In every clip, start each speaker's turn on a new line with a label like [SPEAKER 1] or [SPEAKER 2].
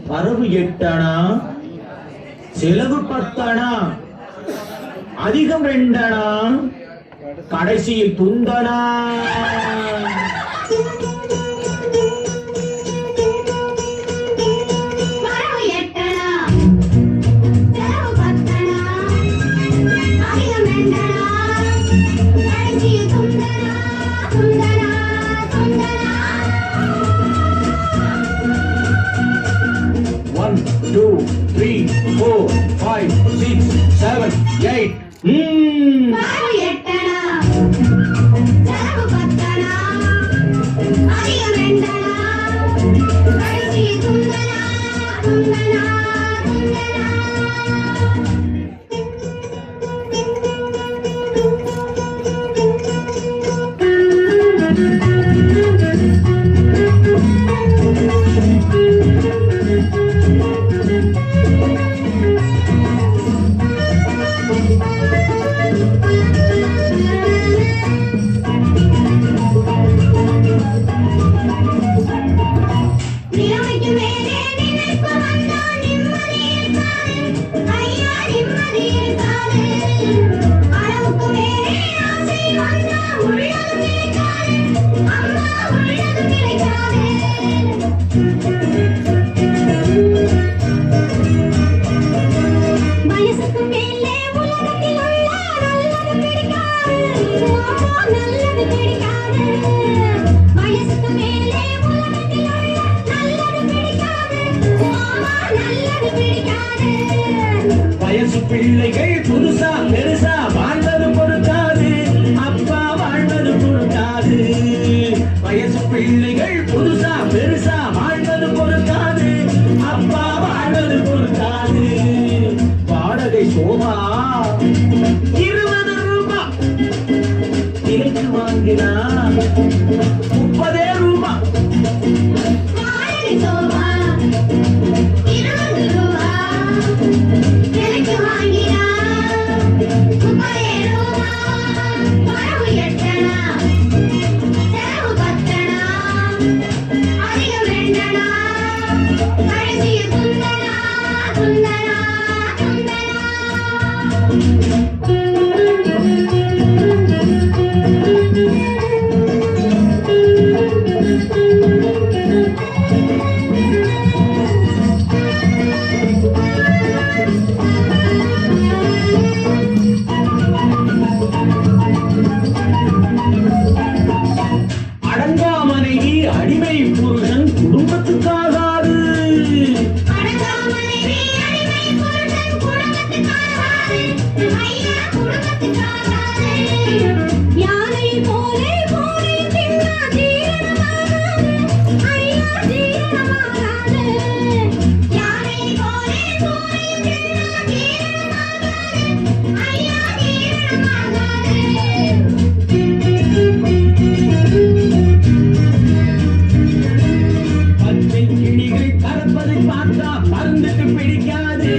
[SPEAKER 1] வரவு 8 அணா, செலவு 10 அணா, அதிகம் 2 அணா, கடைசியில் துந்தனா. One, two, three, four, five, six, seven, eight. வயசு பிள்ளைகள் புதுசா பெருசா வாழ்வது பொறுக்காது, அப்பா வாழ்வது பொறுக்காது. வயசு பிள்ளைகள் புதுசா பெருசா வாழ்வது பொறுக்காது, அப்பா வாழ்வது பொறுக்காது. வாடகை சோபா 20 ரூபாய், விலைக்கு வாங்கினா 30 ரூபாய். அடிமை புருஷன் குடும்பத்துக்காகாது. பருந்துக்கு பிடிக்காது,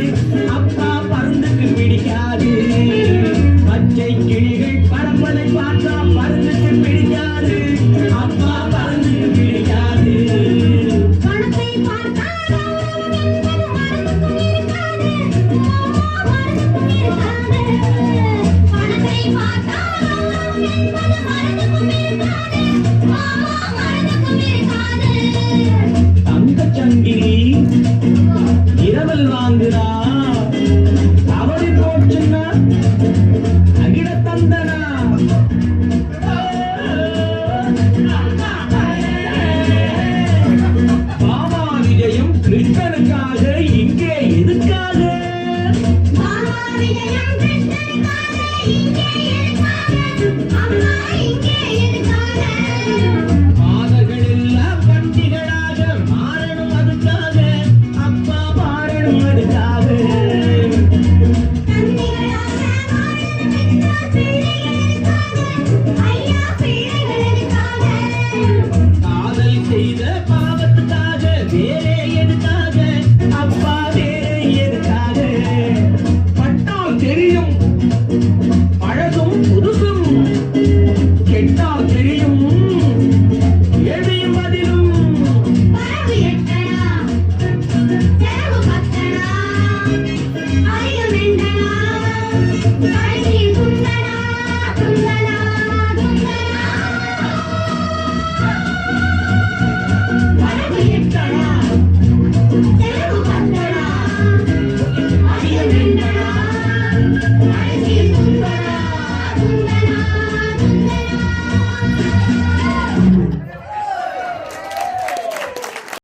[SPEAKER 1] அப்பா பருந்துக்கு பிடிக்காது. பச்சை கிளிகள் பறப்பதை பார்த்தா பருந்துக்கு பிடிக்காது, அப்பா பருந்துக்கு பிடிக்காது. தங்கச்சங்கிலி இரவல் வாங்குறா, தவறி போச்சுன்னா அகிட தந்தனா. பாமா விஜயம் கிருஷ்ணனுக்காக, இங்கே எதுக்காக? மாதர்கள் எல்லாம் பண்டிகளாக மாறணும், அதுக்காக அப்பா மாறணும், அதுக்காக. காதல் செய்த பாவத்துக்காக வேலை